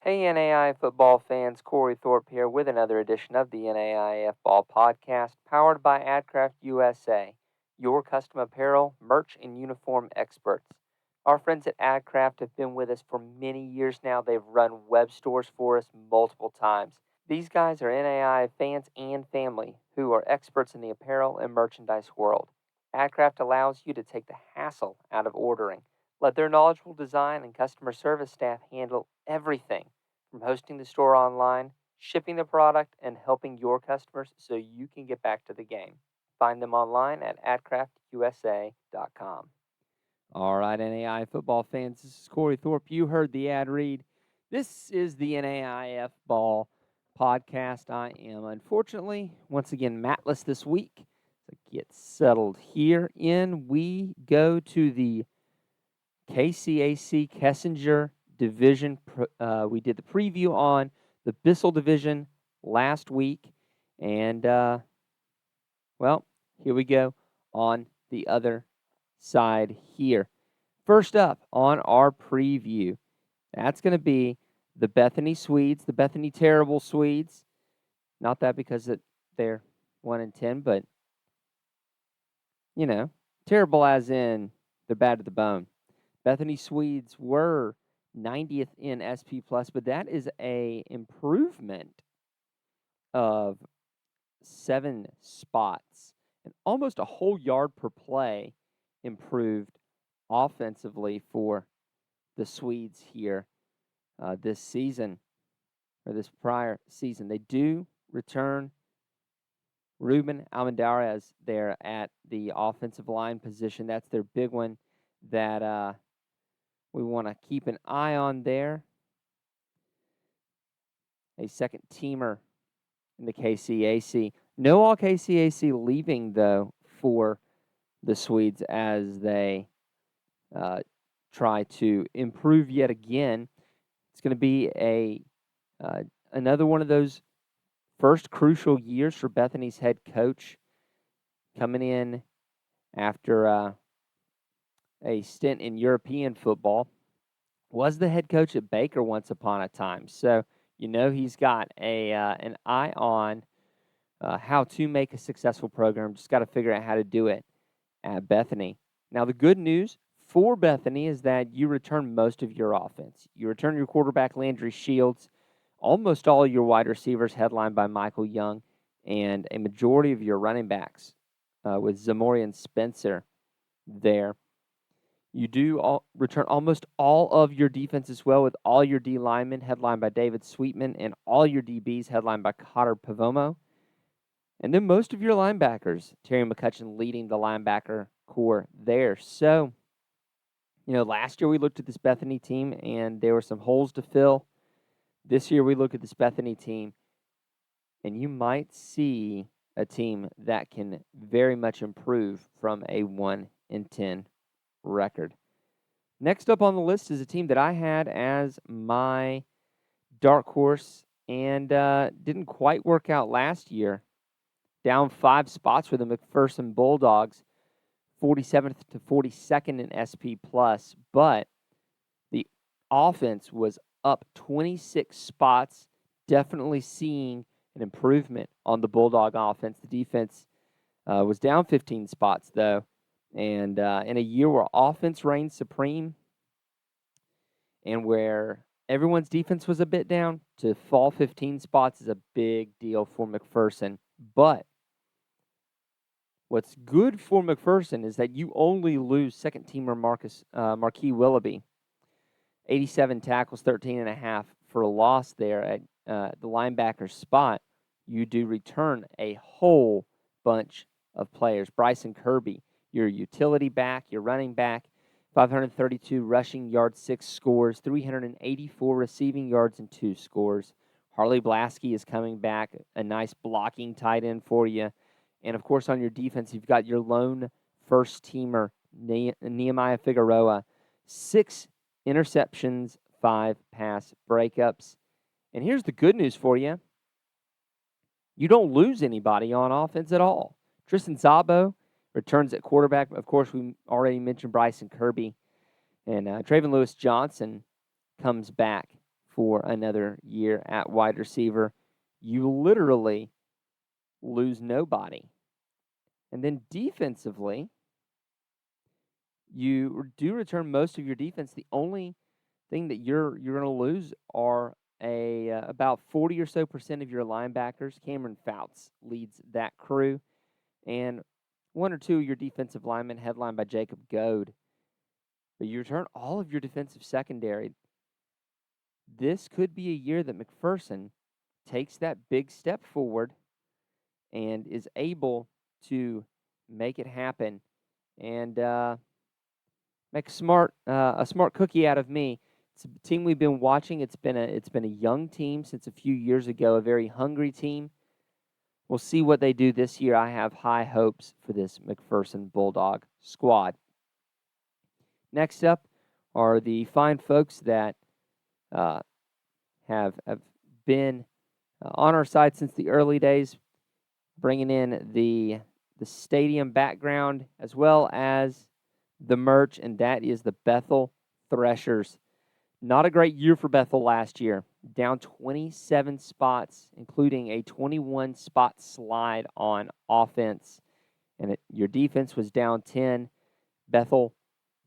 Hey NAIA football fans, Cory here with another edition of the NAIF Ball Podcast, powered by AdCraft USA, your custom apparel, merch, and uniform experts. Our friends at AdCraft have been with us for many years now. They've run web stores for us multiple times. These guys are NAIA fans and family who are experts in the apparel and merchandise world. AdCraft allows you to take the hassle out of ordering. Let their knowledgeable design and customer service staff handle everything from hosting the store online, shipping the product, and helping your customers so you can get back to the game. Find them online at adcraftusa.com. All right, NAIA football fans, this is Cory Thorpe. You heard the ad read. This is the NAIF Ball Podcast. I am, unfortunately, once again, Mattless this week. So get settled here in. We go to the KCAC Kessinger division. We did the preview on the Bissell division last week. And, well, here we go on the other side here. First up on our preview, that's going to be the Bethany Swedes, the Bethany Terrible Swedes. Not that because they're 1-10, but, terrible as in they're bad to the bone. Bethany Swedes were 90th in SP+, but that is a improvement of 7 spots and almost a whole yard per play improved offensively for the Swedes here this season, or this prior season. They do return Ruben Almendarez there at the offensive line position. That's their big one that we want to keep an eye on there. A second teamer in the KCAC. No all KCAC leaving, though, for the Swedes as they try to improve yet again. It's going to be another one of those first crucial years for Bethany's head coach, coming in after a stint in European football. Was the head coach at Baker once upon a time. So, he's got an eye on how to make a successful program. Just got to figure out how to do it at Bethany. Now, the good news for Bethany is that you return most of your offense. You return your quarterback, Landry Shields, almost all your wide receivers headlined by Michael Young, and a majority of your running backs with Zamorian Spencer there. You do return almost all of your defense as well, with all your D linemen headlined by David Sweetman and all your DBs headlined by Cotter Pavomo. And then most of your linebackers, Terry McCutcheon leading the linebacker core there. So, last year we looked at this Bethany team and there were some holes to fill. This year we look at this Bethany team and you might see a team that can very much improve from a 1-10 record. Next up on the list is a team that I had as my dark horse and didn't quite work out last year. Down 5 spots for the McPherson Bulldogs, 47th to 42nd in SP+, but the offense was up 26 spots, definitely seeing an improvement on the Bulldog offense. The defense was down 15 spots, though, and in a year where offense reigned supreme and where everyone's defense was a bit down, to fall 15 spots is a big deal for McPherson. But what's good for McPherson is that you only lose second-teamer Marquis Willoughby. 87 tackles, 13.5 for a loss there at the linebacker spot. You do return a whole bunch of players. Bryson Kirby, your utility back, your running back, 532 rushing yards, 6 scores, 384 receiving yards, and 2 scores. Harley Blasky is coming back, a nice blocking tight end for you. And, of course, on your defense, you've got your lone first-teamer, Nehemiah Figueroa. 6 interceptions, 5 pass breakups. And here's the good news for you. You don't lose anybody on offense at all. Tristan Zabo returns at quarterback. Of course, we already mentioned Bryson Kirby. And Traven Lewis Johnson comes back for another year at wide receiver, you literally lose nobody. And then defensively, you do return most of your defense. The only thing that you're going to lose are about 40 or so percent of your linebackers. Cameron Fouts leads that crew, and one or two of your defensive linemen, headlined by Jacob Goad. But you return all of your defensive secondary. This could be a year that McPherson takes that big step forward and is able to make it happen and make a smart cookie out of me. It's a team we've been watching. It's been a young team since a few years ago, a very hungry team. We'll see what they do this year. I have high hopes for this McPherson Bulldog squad. Next up are the fine folks that have been on our side since the early days, bringing in the stadium background as well as the merch, and that is the Bethel Threshers. Not a great year for Bethel last year. Down 27 spots, including a 21-spot slide on offense. And your defense was down 10. Bethel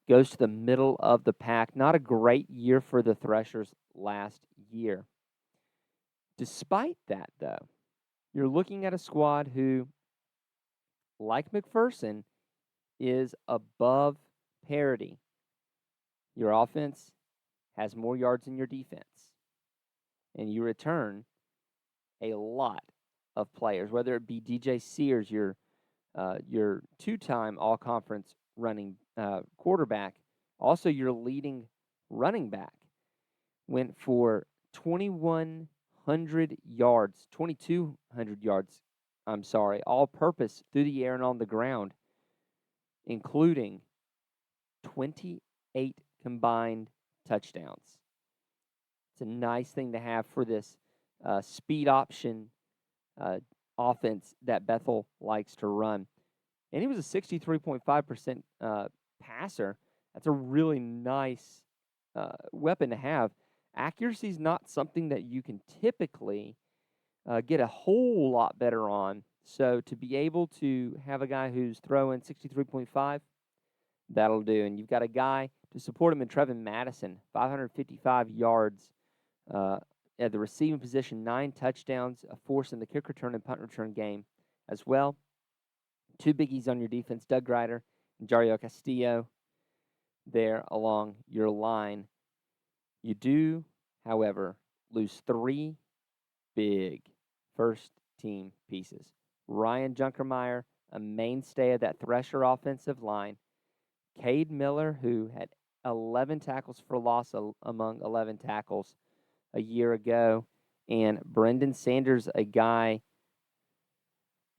goes to the middle of the pack. Not a great year for the Threshers last year. Despite that, though, you're looking at a squad who, like McPherson, is above parity. Your offense has more yards than your defense, and you return a lot of players, whether it be DJ Sears, your two-time all-conference running quarterback, also your leading running back, went for 2,200 yards, all-purpose through the air and on the ground, including 28 combined touchdowns. It's a nice thing to have for this speed option offense that Bethel likes to run. And he was a 63.5% passer. That's a really nice weapon to have. Accuracy is not something that you can typically get a whole lot better on. So to be able to have a guy who's throwing 63.5, that'll do. And you've got a guy to support him in Trevin Madison, 555 yards at the receiving position, 9 touchdowns, a force in the kick return and punt return game as well. 2 biggies on your defense, Doug Grider and Jario Castillo there along your line. You do, however, lose 3 big first-team pieces. Ryan Junkermeyer, a mainstay of that Thresher offensive line. Cade Miller, who had 11 tackles for loss among 11 tackles a year ago. And Brendan Sanders, a guy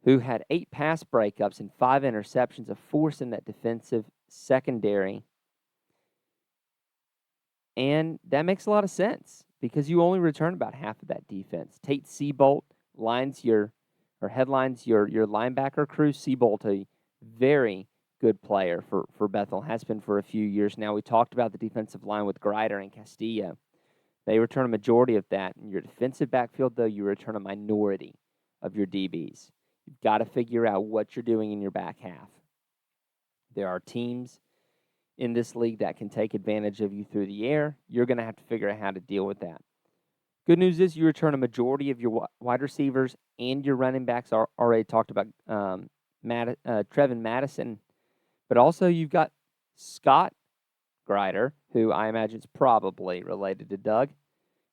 who had 8 pass breakups and 5 interceptions, a force in that defensive secondary. And that makes a lot of sense because you only return about half of that defense. Tate Seabolt headlines your linebacker crew. Seabolt, a very good player for Bethel, has been for a few years now. We talked about the defensive line with Grider and Castillo. They return a majority of that. In your defensive backfield, though, you return a minority of your DBs. You've got to figure out what you're doing in your back half. There are teams in this league that can take advantage of you through the air. You're going to have to figure out how to deal with that. Good news is you return a majority of your wide receivers and your running backs. Already talked about Trevin Madison. But also you've got Scott Grider, who I imagine is probably related to Doug.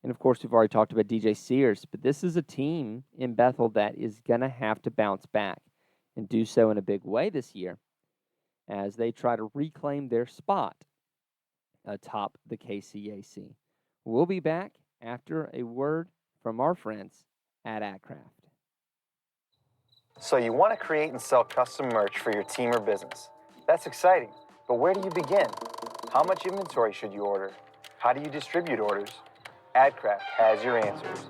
And, of course, we've already talked about DJ Sears. But this is a team in Bethel that is going to have to bounce back and do so in a big way this year as they try to reclaim their spot atop the KCAC. We'll be back after a word from our friends at AdCraft. So you want to create and sell custom merch for your team or business. That's exciting, but where do you begin? How much inventory should you order? How do you distribute orders? AdCraft has your answers.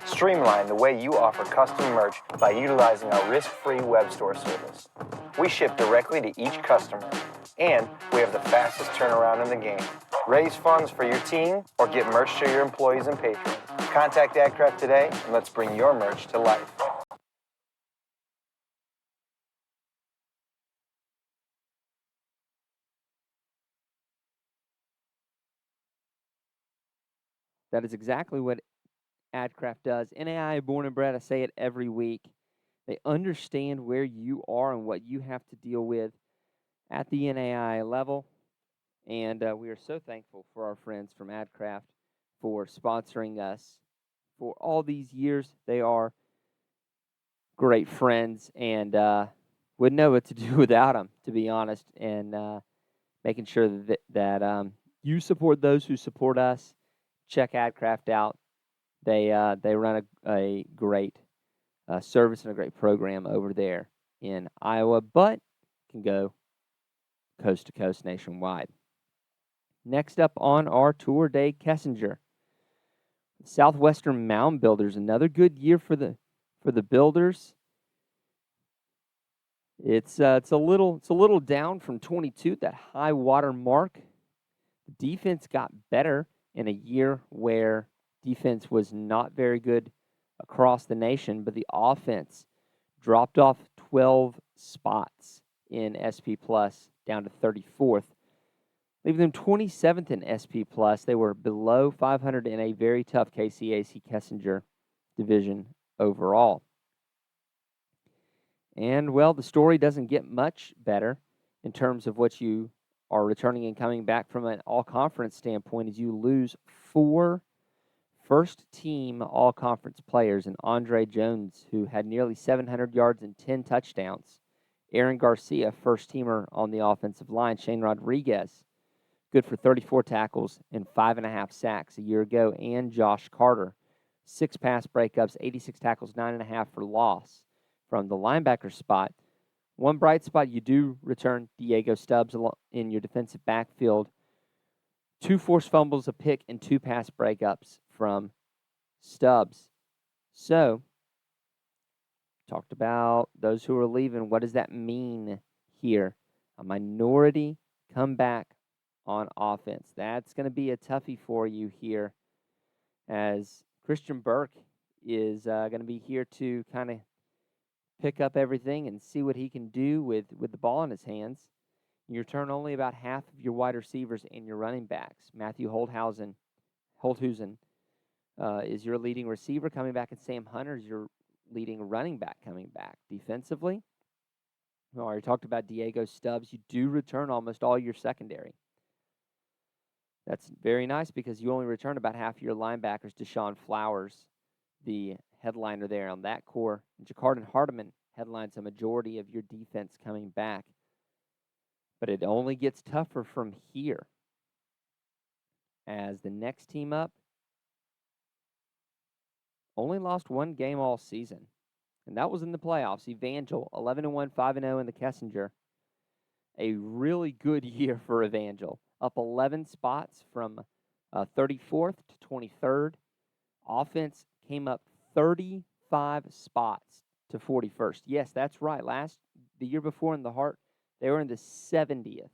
Streamline the way you offer custom merch by utilizing our risk-free web store service. We ship directly to each customer, and we have the fastest turnaround in the game. Raise funds for your team or get merch to your employees and patrons. Contact AdCraft today and let's bring your merch to life. That is exactly what AdCraft does. NAIA born and bred, I say it every week. They understand where you are and what you have to deal with at the NAIA level. And we are so thankful for our friends from AdCraft for sponsoring us for all these years. They are great friends and wouldn't know what to do without them, to be honest. And making sure that you support those who support us. Check AdCraft out. They run a great service and a great program over there in Iowa, but can go coast to coast nationwide. Next up on our tour day, Kessinger. Southwestern Mound Builders, another good year for the Builders. It's a little down from 22, that high water mark. The defense got better in a year where defense was not very good across the nation, but the offense dropped off 12 spots in SP Plus down to 34th. Leaving them 27th in SP Plus. They were below 500 in a very tough KCAC Kessinger division overall. And, well, the story doesn't get much better in terms of what you are returning and coming back from an all-conference standpoint as you lose 4 first-team all-conference players in Andre Jones, who had nearly 700 yards and 10 touchdowns. Aaron Garcia, first-teamer on the offensive line. Shane Rodriguez, good for 34 tackles and 5.5 sacks a year ago. And Josh Carter, 6 pass breakups, 86 tackles, 9.5 for loss from the linebacker spot. One bright spot, you do return Diego Stubbs in your defensive backfield. 2 forced fumbles, a pick, and 2 pass breakups from Stubbs. So, talked about those who are leaving. What does that mean here? A minority comeback on offense. That's going to be a toughie for you here, as Christian Burke is going to be here to kind of pick up everything and see what he can do with the ball in his hands. You return only about half of your wide receivers and your running backs. Matthew Holthusen is your leading receiver coming back, and Sam Hunter is your leading running back coming back. Defensively, we already talked about Diego Stubbs. You do return almost all your secondary. That's very nice because you only return about half of your linebackers. Deshaun Flowers, the headliner there on that core. Jacardon Hardiman headlines a majority of your defense coming back. But it only gets tougher from here, as the next team up only lost 1 game all season, and that was in the playoffs. Evangel, 11-1, 5-0 in the Kessinger. A really good year for Evangel, up 11 spots from 34th to 23rd. Offense came up 35 spots to 41st. Yes, that's right. The year before in the Heart, they were in the 70th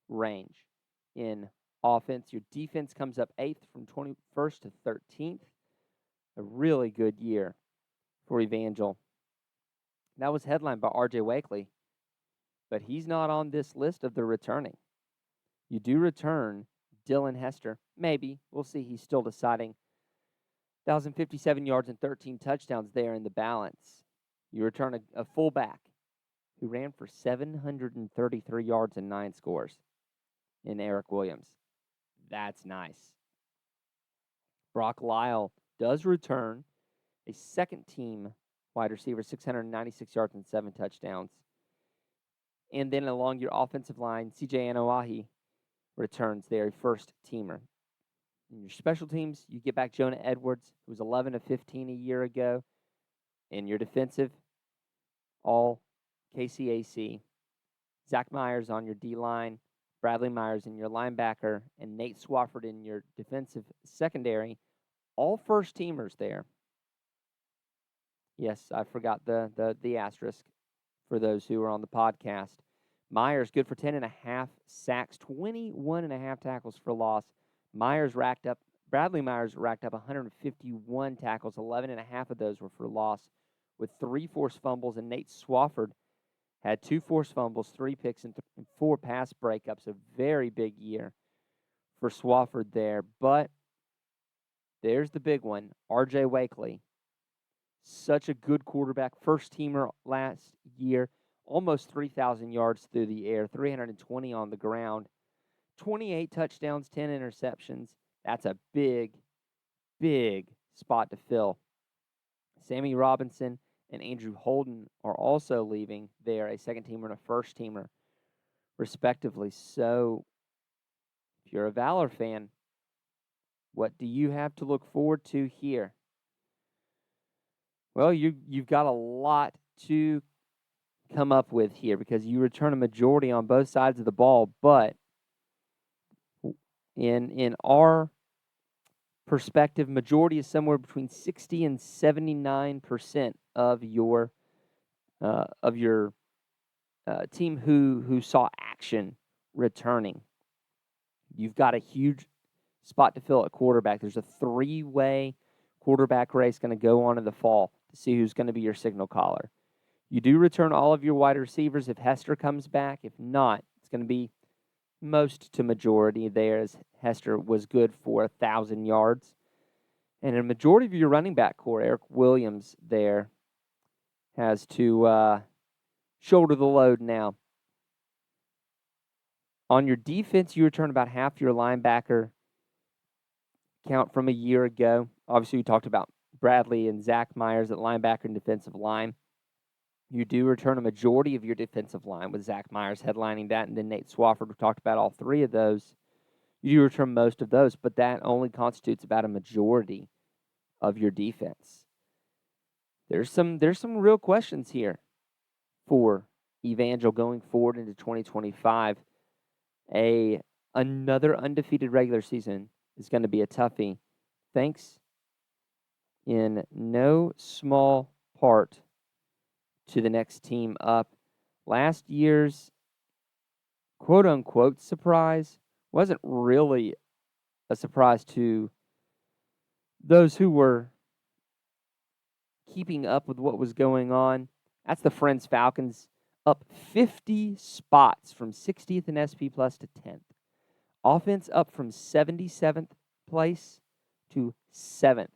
range in offense. Your defense comes up 8th from 21st to 13th. A really good year for Evangel. That was headlined by R.J. Wakely, but he's not on this list of the returning. You do return Dylan Hester. Maybe. We'll see. He's still deciding. 1,057 yards and 13 touchdowns there in the balance. You return a fullback who ran for 733 yards and 9 scores in Eric Williams. That's nice. Brock Lyle does return a second-team wide receiver, 696 yards and 7 touchdowns. And then along your offensive line, C.J. Anoahi returns there, a first-teamer. In your special teams, you get back Jonah Edwards, who was 11 of 15 a year ago. In your defensive, all KCAC. Zach Myers on your D-line, Bradley Myers in your linebacker, and Nate Swafford in your defensive secondary. All first-teamers there. Yes, I forgot the asterisk for those who are on the podcast. Myers, good for 10.5 sacks, 21.5 tackles for loss. Bradley Myers racked up 151 tackles, 11.5 of those were for loss, with 3 forced fumbles, and Nate Swafford had 2 forced fumbles, 3 picks, and 4 pass breakups. A very big year for Swafford there. But there's the big one, R.J. Wakely. Such a good quarterback, first-teamer last year, almost 3,000 yards through the air, 320 on the ground, 28 touchdowns, 10 interceptions. That's a big, big spot to fill. Sammy Robinson and Andrew Holden are also leaving there, a second-teamer and a first-teamer, respectively. So if you're a Valor fan, what do you have to look forward to here? Well, you've got a lot to come up with here because you return a majority on both sides of the ball, but in our perspective, majority is somewhere between 60 and 79% of your team who saw action returning. You've got a huge spot to fill at quarterback. There's a 3-way quarterback race going to go on in the fall to see who's going to be your signal caller. You do return all of your wide receivers if Hester comes back. If not, it's going to be most to majority there, as Hester was good for 1,000 yards. And a majority of your running back core, Eric Williams there, has to shoulder the load now. On your defense, you return about half your linebacker count from a year ago. Obviously, we talked about Bradley and Zach Myers at linebacker and defensive line. You do return a majority of your defensive line with Zach Myers headlining that, and then Nate Swafford. We talked about all 3 of those. You do return most of those, but that only constitutes about a majority of your defense. There's some real questions here for Evangel going forward into 2025. Another undefeated regular season is going to be a toughie, thanks in no small part to the next team up. Last year's quote-unquote surprise wasn't really a surprise to those who were keeping up with what was going on. That's the Friends Falcons, up 50 spots from 60th in SP Plus to 10th. Offense up from 77th place to 7th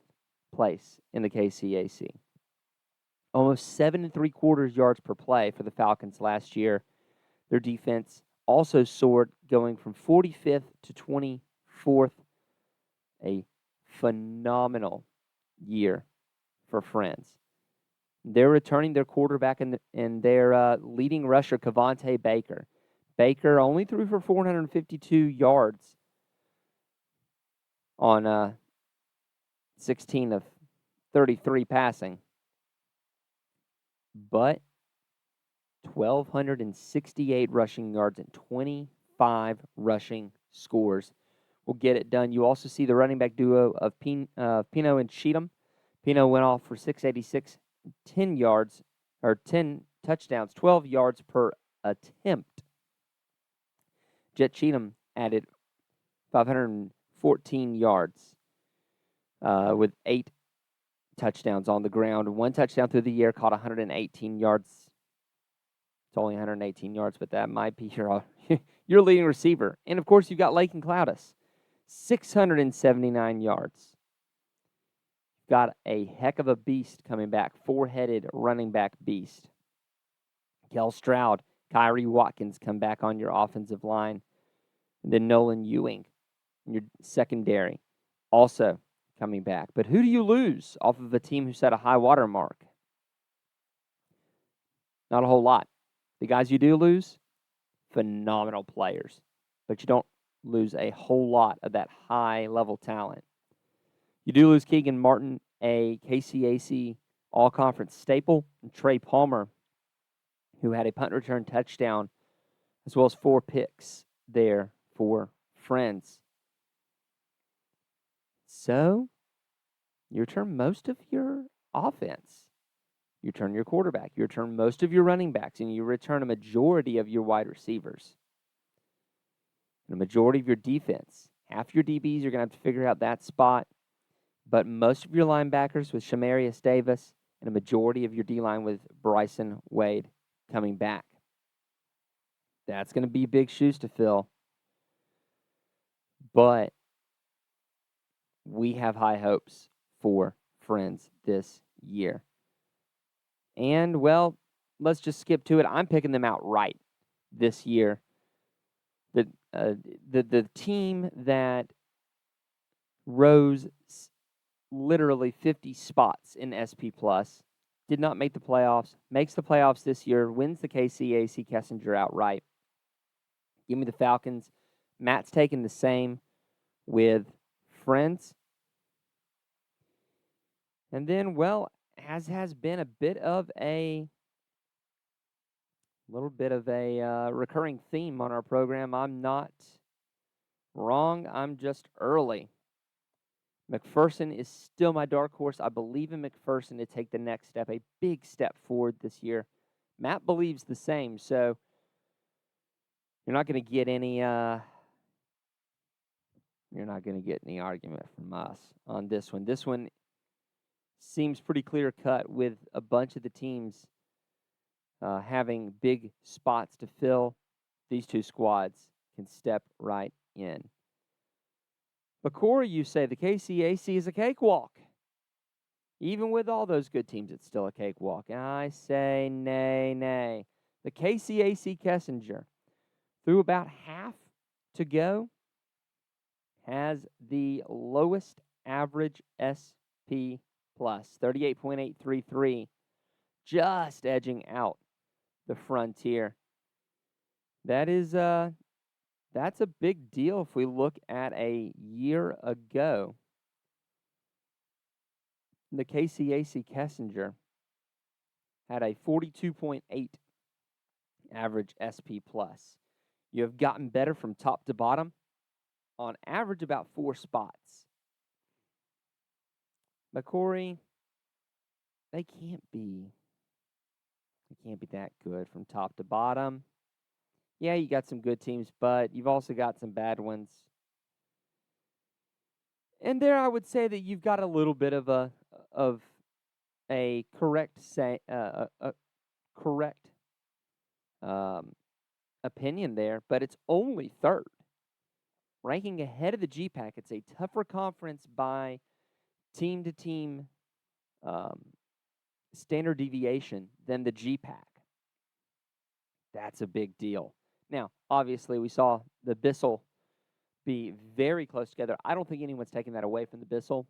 place in the KCAC. Almost 7 3/4 yards per play for the Falcons last year. Their defense also soared, going from 45th to 24th. A phenomenal year for Friends. They're returning their quarterback and their leading rusher, Cavante Baker. Baker only threw for 452 yards on 16 of 33 passing, but 1,268 rushing yards and 25 rushing scores will get it done. You also see the running back duo of Pino and Cheatham. Pino went off for 686, 10 yards, or 10 touchdowns, 12 yards per attempt. Jet Cheatham added 514 yards with 8 touchdowns on the ground. 1 touchdown through the air, caught 118 yards. It's only 118 yards, but that might be your leading receiver. And, of course, you've got Lakin Cloudus, 679 yards. Got a heck of a beast coming back, 4-headed running back beast. Kel Stroud, Kyrie Watkins come back on your offensive line. And then Nolan Ewing, your secondary, also coming back. But who do you lose off of a team who set a high water mark? Not a whole lot. The guys you do lose, phenomenal players. But you don't lose a whole lot of that high-level talent. You do lose Keegan Martin, a KCAC all-conference staple, and Trey Palmer, who had a punt return touchdown, as well as 4 picks there for Friends. So, you return most of your offense. You return your quarterback. You return most of your running backs, and you return a majority of your wide receivers. And a majority of your defense. Half your DBs, you're going to have to figure out that spot. But most of your linebackers with Shamarius Davis and a majority of your D-line with Bryson Wade coming back. That's going to be big shoes to fill. But we have high hopes for Friends this year. And, well, let's just skip to it. I'm picking them outright this year. The team that rose literally 50 spots in SP Plus did not make the playoffs, makes the playoffs this year, wins the KCAC Kessinger outright. Give me the Falcons. Matt's taking the same with Friends. And then, well, as has been a little bit of a recurring theme on our program, I'm not wrong, I'm just early. McPherson is still my dark horse. I believe in McPherson to take the next step, a big step forward this year. Matt believes the same, so you're not going to get any argument from us on this one. This one seems pretty clear cut with a bunch of the teams having big spots to fill. These two squads can step right in. But Cory, you say the KCAC is a cakewalk. Even with all those good teams, it's still a cakewalk. I say nay. The KCAC Kessinger, through about half to go, has the lowest average SP plus, 38.833, just edging out the Frontier. That's a big deal if we look at a year ago. The KCAC Kessinger had a 42.8 average SP plus. You have gotten better from top to bottom, on average about 4 spots. But Cory, they can't be that good from top to bottom. Yeah, you got some good teams, but you've also got some bad ones. And there, I would say that you've got a little bit of a correct opinion there, but it's only third, ranking ahead of the GPAC. It's a tougher conference by team-to-team standard deviation than the GPAC. That's a big deal. Now, obviously, we saw the Bissell be very close together. I don't think anyone's taking that away from the Bissell.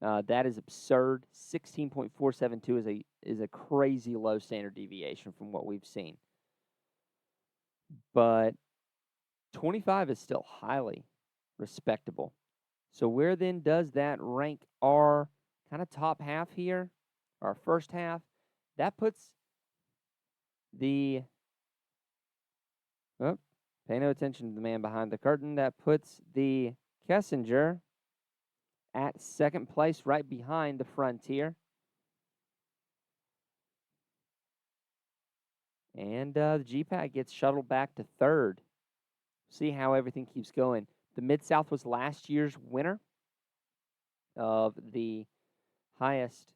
That is absurd. 16.472 is a crazy low standard deviation from what we've seen. But 25 is still highly respectable. So where then does that rank our kind of top half here, our first half? That puts the pay no attention to the man behind the curtain. That puts the Kessinger at second place, right behind the Frontier. And the GPAC gets shuttled back to third. See how everything keeps going. The Mid-South was last year's winner of the highest,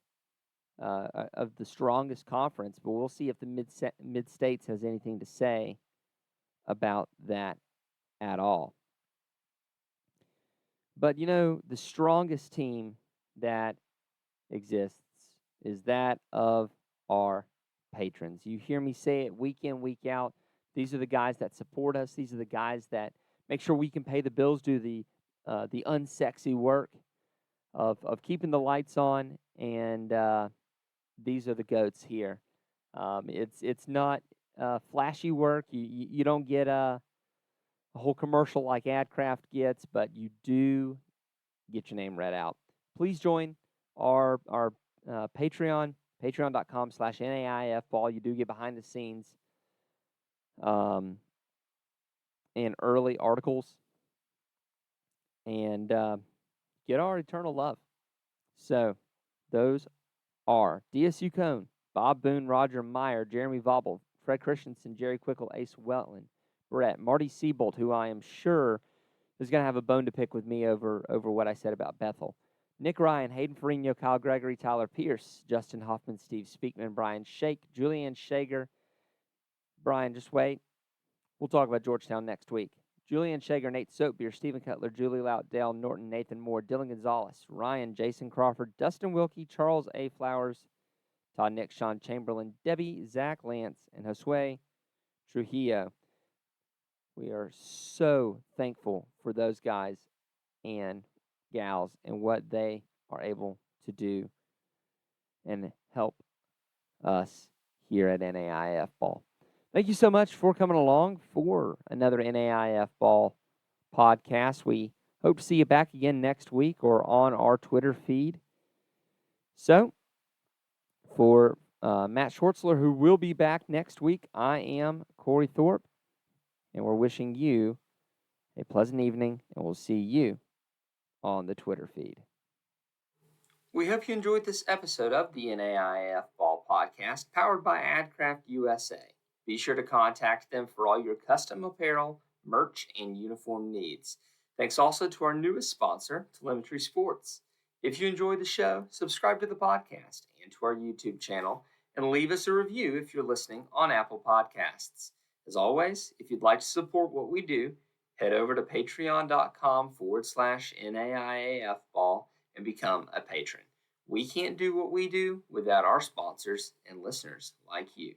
of the strongest conference, but we'll see if the Mid-States has anything to say about that at all. But, the strongest team that exists is that of our patrons. You hear me say it week in, week out. These are the guys that support us. These are the guys that make sure we can pay the bills, do the unsexy work of keeping the lights on, and these are the goats here. It's not flashy work. You don't get a whole commercial like AdCraft gets, but you do get your name read out. Please join our Patreon, patreon.com/NAIF ball. You do get behind the scenes and early articles and get our eternal love. So those are DSU Cone, Bob Boone, Roger Meyer, Jeremy Vobble, Fred Christensen, Jerry Quickle, Ace Wetland, Brett, Marty Siebold, who I am sure is going to have a bone to pick with me over what I said about Bethel. Nick Ryan, Hayden Ferrigno, Kyle Gregory, Tyler Pierce, Justin Hoffman, Steve Speakman, Brian Shake, Julianne Shager. Brian, just wait. We'll talk about Georgetown next week. Julian Shager, Nate Soapbeer, Stephen Cutler, Julie Lout, Dale Norton, Nathan Moore, Dylan Gonzalez, Ryan, Jason Crawford, Dustin Wilkie, Charles A. Flowers, Todd Nick, Sean Chamberlain, Debbie, Zach Lance, and Josue Trujillo. We are so thankful for those guys and gals and what they are able to do and help us here at NAIF Ball. Thank you so much for coming along for another NAIF Ball podcast. We hope to see you back again next week or on our Twitter feed. So, for Matt Schwartzler, who will be back next week, I am Cory Thorpe, and we're wishing you a pleasant evening, and we'll see you on the Twitter feed. We hope you enjoyed this episode of the NAIF Ball Podcast, powered by AdCraft USA. Be sure to contact them for all your custom apparel, merch, and uniform needs. Thanks also to our newest sponsor, Telemetry Sports. If you enjoyed the show, subscribe to the podcast and to our YouTube channel, and leave us a review if you're listening on Apple Podcasts. As always, if you'd like to support what we do, head over to patreon.com/NAIAF Ball and become a patron. We can't do what we do without our sponsors and listeners like you.